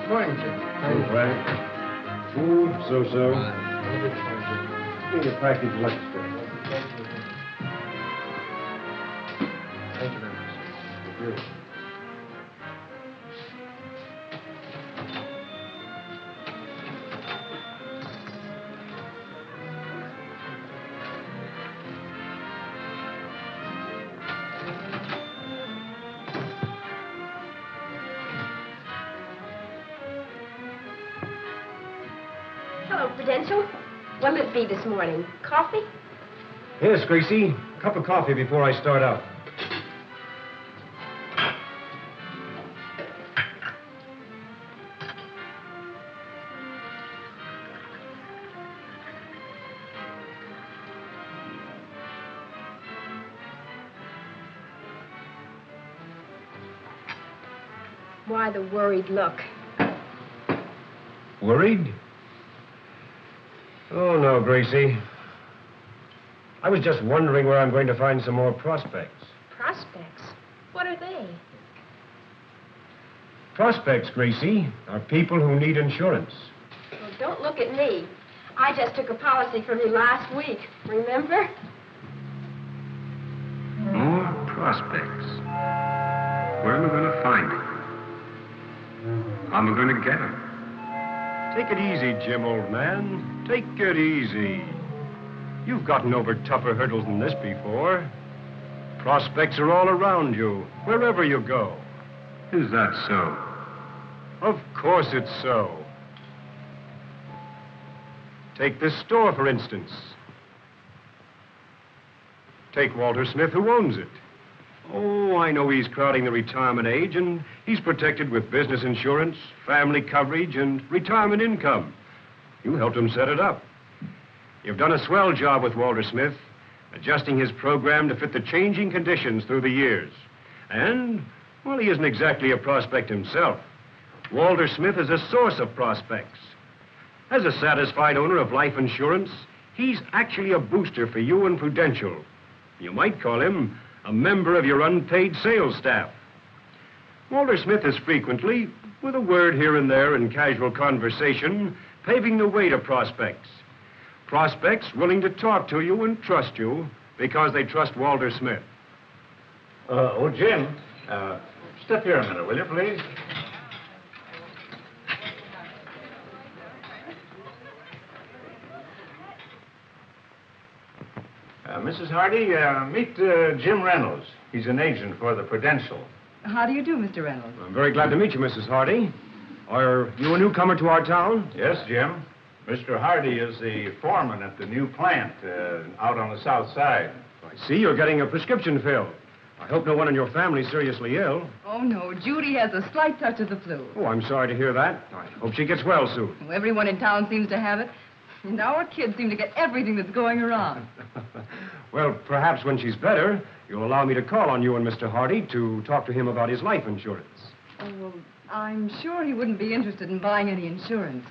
Morning, Jim. Hey, Frank. Food, so-so. Give me a package lunch, sir. Thank you very much. Thank you. Hello, Prudential. What'll it be this morning? Coffee? Yes, Gracie. Cup of coffee before I start out. Why the worried look? Worried? Oh, no, Gracie. I was just wondering where I'm going to find some more prospects. Prospects? What are they? Prospects, Gracie, are people who need insurance. Well, don't look at me. I just took a policy from you last week. Remember? More prospects. Where am I going to find them? How am I going to get them? Take it easy, Jim, old man. Take it easy. You've gotten over tougher hurdles than this before. Prospects are all around you, wherever you go. Is that so? Of course it's so. Take this store, for instance. Take Walter Smith, who owns it. Oh, I know he's crowding the retirement age, and he's protected with business insurance, family coverage, and retirement income. You helped him set it up. You've done a swell job with Walter Smith, adjusting his program to fit the changing conditions through the years. And, well, he isn't exactly a prospect himself. Walter Smith is a source of prospects. As a satisfied owner of life insurance, he's actually a booster for you and Prudential. You might call him a member of your unpaid sales staff. Walter Smith is frequently, with a word here and there in casual conversation, paving the way to prospects. Prospects willing to talk to you and trust you because they trust Walter Smith. Jim, step here a minute, will you, please? Mrs. Hardy, meet Jim Reynolds. He's an agent for the Prudential. How do you do, Mr. Reynolds? I'm very glad to meet you, Mrs. Hardy. Are you a newcomer to our town? Yes, Jim. Mr. Hardy is the foreman at the new plant out on the south side. I see you're getting a prescription filled. I hope no one in your family's seriously ill. Oh, no. Judy has a slight touch of the flu. Oh, I'm sorry to hear that. I hope she gets well soon. Well, everyone in town seems to have it. And our kids seem to get everything that's going around. Well, perhaps when she's better, you'll allow me to call on you and Mr. Hardy to talk to him about his life insurance. Oh, well, I'm sure he wouldn't be interested in buying any insurance.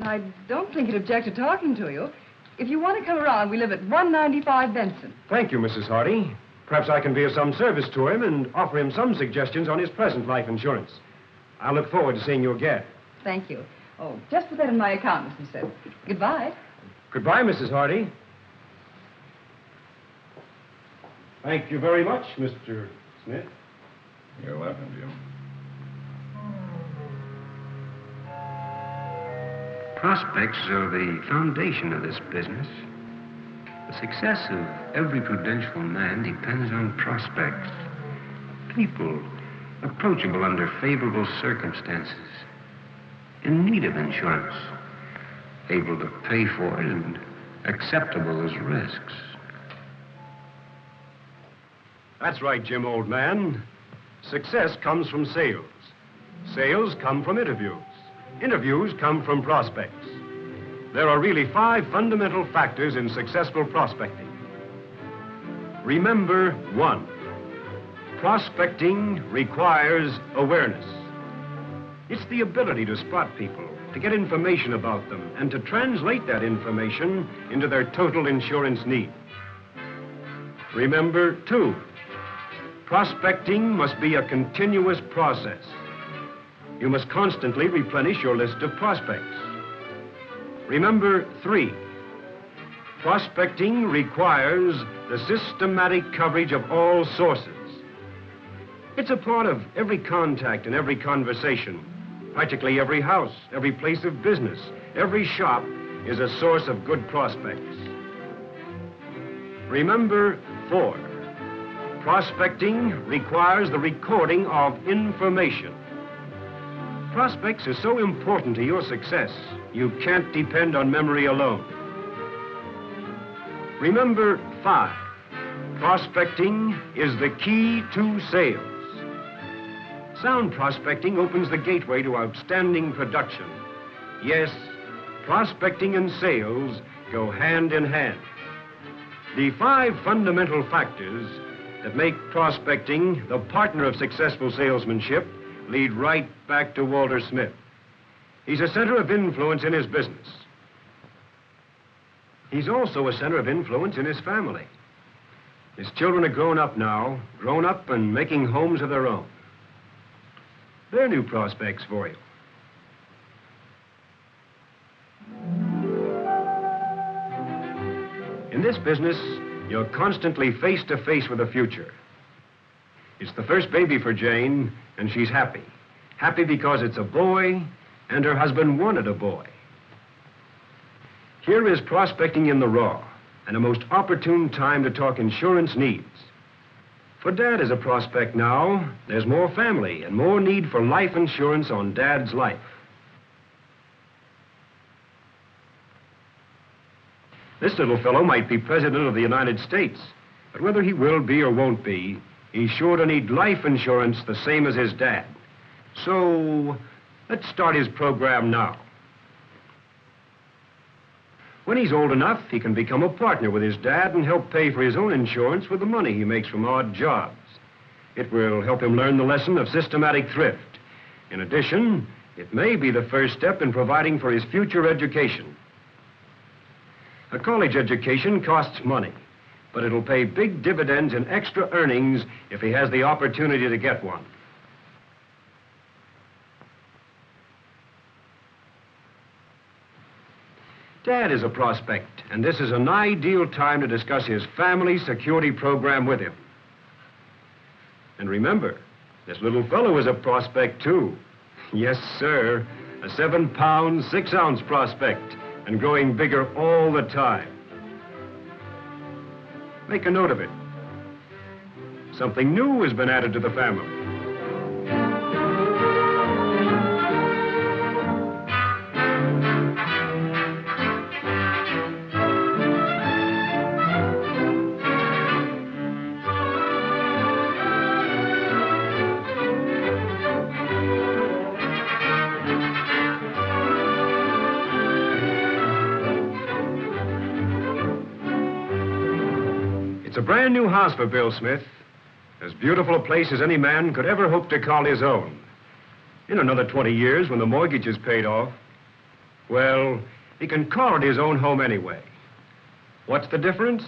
I don't think he'd object to talking to you. If you want to come around, we live at 195 Benson. Thank you, Mrs. Hardy. Perhaps I can be of some service to him and offer him some suggestions on his present life insurance. I'll look forward to seeing you again. Thank you. Oh, just put that in my account, Mr. Smith. Goodbye. Goodbye, Mrs. Hardy. Thank you very much, Mr. Smith. You're welcome, Jim. Prospects are the foundation of this business. The success of every Prudential man depends on prospects. People approachable under favorable circumstances, in need of insurance, able to pay for it and acceptable as risks. That's right, Jim, old man. Success comes from sales. Sales come from interviews. Interviews come from prospects. There are really 5 fundamental factors in successful prospecting. Remember 1, prospecting requires awareness. It's the ability to spot people, to get information about them, and to translate that information into their total insurance need. Remember 2, prospecting must be a continuous process. you must constantly replenish your list of prospects. Remember 3. Prospecting requires the systematic coverage of all sources. It's a part of every contact and every conversation. Practically every house, every place of business, every shop is a source of good prospects. Remember 4. Prospecting requires the recording of information. Prospects are so important to your success, you can't depend on memory alone. Remember 5. Prospecting is the key to sales. Sound prospecting opens the gateway to outstanding production. Yes, prospecting and sales go hand in hand. The 5 fundamental factors that make prospecting the partner of successful salesmanship lead right back to Walter Smith. He's a center of influence in his business. He's also a center of influence in his family. His children are grown up now, grown up and making homes of their own. They're new prospects for you. In this business, you're constantly face to face with the future. It's the first baby for Jane, and she's happy. Happy because it's a boy, and her husband wanted a boy. Here is prospecting in the raw, and a most opportune time to talk insurance needs. For Dad as a prospect now, there's more family and more need for life insurance on Dad's life. This little fellow might be President of the United States, but whether he will be or won't be, he's sure to need life insurance the same as his dad. So, let's start his program now. When he's old enough, he can become a partner with his dad and help pay for his own insurance with the money he makes from odd jobs. It will help him learn the lesson of systematic thrift. In addition, it may be the first step in providing for his future education. A college education costs money, but it'll pay big dividends in extra earnings if he has the opportunity to get one. Dad is a prospect, and this is an ideal time to discuss his family security program with him. And remember, this little fellow is a prospect, too. Yes, sir, a 7-pound, 6-ounce prospect, and growing bigger all the time. Make a note of it. Something new has been added to the family. It's a brand new house for Bill Smith. As beautiful a place as any man could ever hope to call his own. In another 20 years, when the mortgage is paid off, well, he can call it his own home anyway. What's the difference?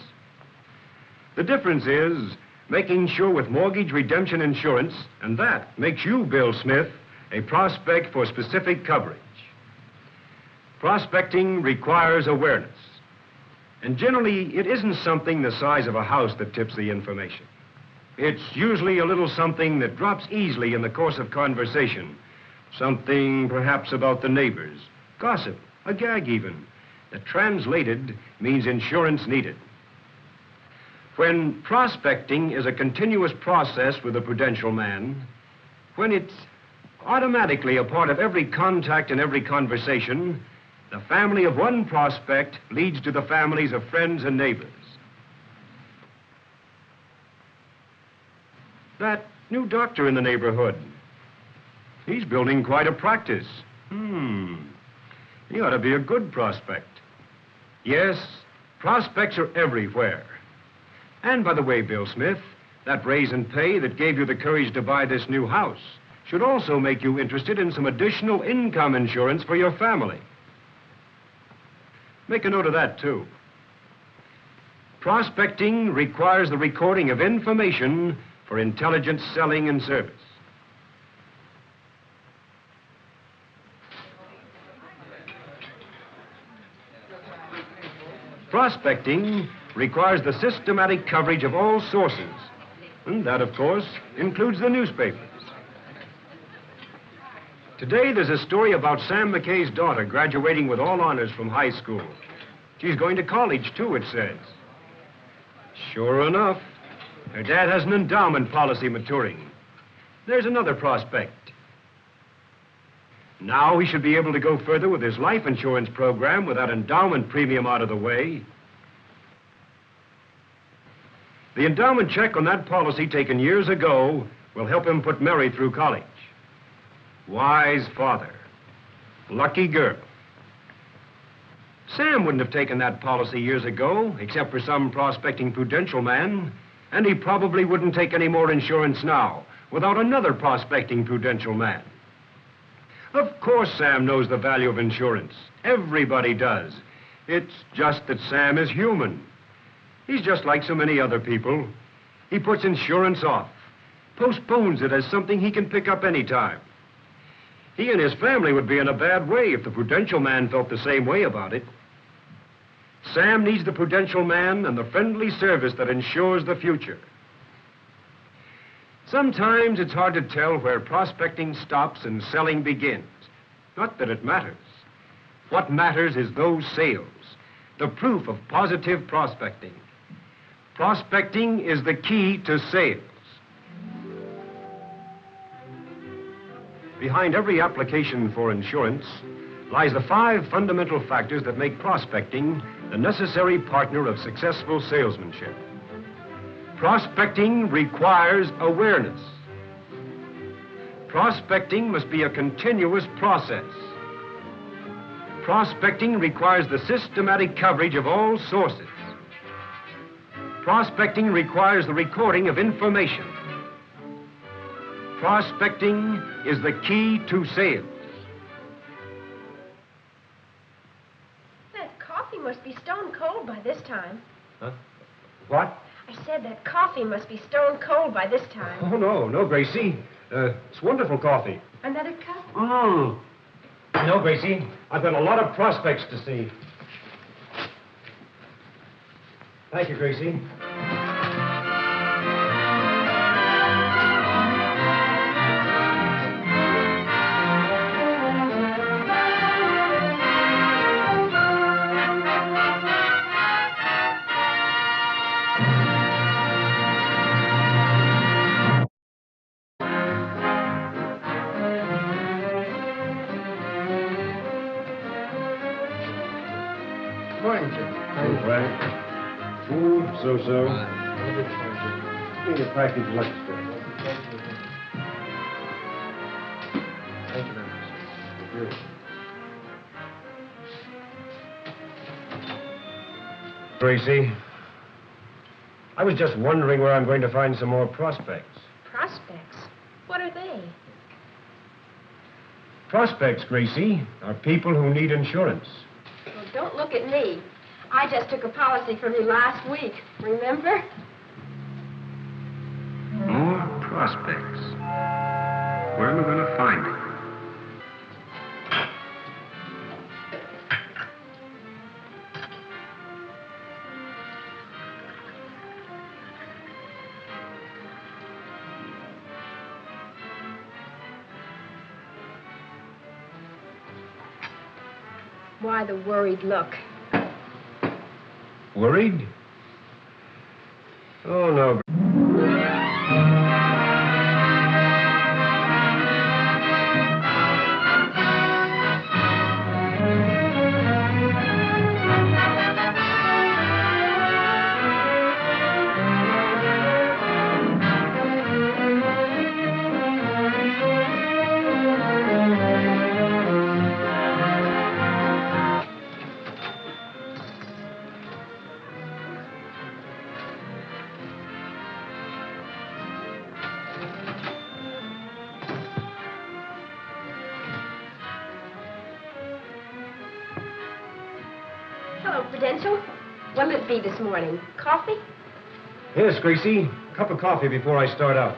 The difference is making sure with mortgage redemption insurance, and that makes you, Bill Smith, a prospect for specific coverage. Prospecting requires awareness. And generally, it isn't something the size of a house that tips the information. It's usually a little something that drops easily in the course of conversation. Something perhaps about the neighbors, gossip, a gag even, that translated means insurance needed. When prospecting is a continuous process with a Prudential man, when it's automatically a part of every contact and every conversation, the family of one prospect leads to the families of friends and neighbors. That new doctor in the neighborhood, he's building quite a practice. He ought to be a good prospect. Yes, prospects are everywhere. And by the way, Bill Smith, that raise in pay that gave you the courage to buy this new house should also make you interested in some additional income insurance for your family. Make a note of that, too. Prospecting requires the recording of information for intelligent selling and service. Prospecting requires the systematic coverage of all sources. And that, of course, includes the newspapers. Today, there's a story about Sam McKay's daughter graduating with all honors from high school. She's going to college, too, it says. Sure enough, her dad has an endowment policy maturing. There's another prospect. Now he should be able to go further with his life insurance program with that endowment premium out of the way. The endowment check on that policy taken years ago will help him put Mary through college. Wise father. Lucky girl. Sam wouldn't have taken that policy years ago, except for some prospecting Prudential man, and he probably wouldn't take any more insurance now without another prospecting Prudential man. Of course Sam knows the value of insurance. Everybody does. It's just that Sam is human. He's just like so many other people. He puts insurance off, postpones it as something he can pick up any time. He and his family would be in a bad way if the Prudential man felt the same way about it. Sam needs the Prudential man and the friendly service that ensures the future. Sometimes it's hard to tell where prospecting stops and selling begins. Not that it matters. What matters is those sales, the proof of positive prospecting. Prospecting is the key to sales. Behind every application for insurance lies the 5 fundamental factors that make prospecting the necessary partner of successful salesmanship. Prospecting requires awareness. Prospecting must be a continuous process. Prospecting requires the systematic coverage of all sources. Prospecting requires the recording of information. Prospecting is the key to sales. That coffee must be stone cold by this time. Huh? What? I said that coffee must be stone cold by this time. Oh, no, Gracie. It's wonderful coffee. Another cup? No, Gracie. I've got a lot of prospects to see. Thank you, Gracie. Morning, Jim. Hey, Frank. Food, so-so. Give me a package of lunch, sir. Thank you very much. Good. Gracie, I was just wondering where I'm going to find some more prospects. Prospects? What are they? Prospects, Gracie, are people who need insurance. Well, don't look at me. I just took a policy from you last week. Remember? More prospects. Where am I going to find them? Why the worried look? Worried? Oh, no. Hello, Prudential. What'll it be this morning? Coffee? Yes, Gracie. A cup of coffee before I start out.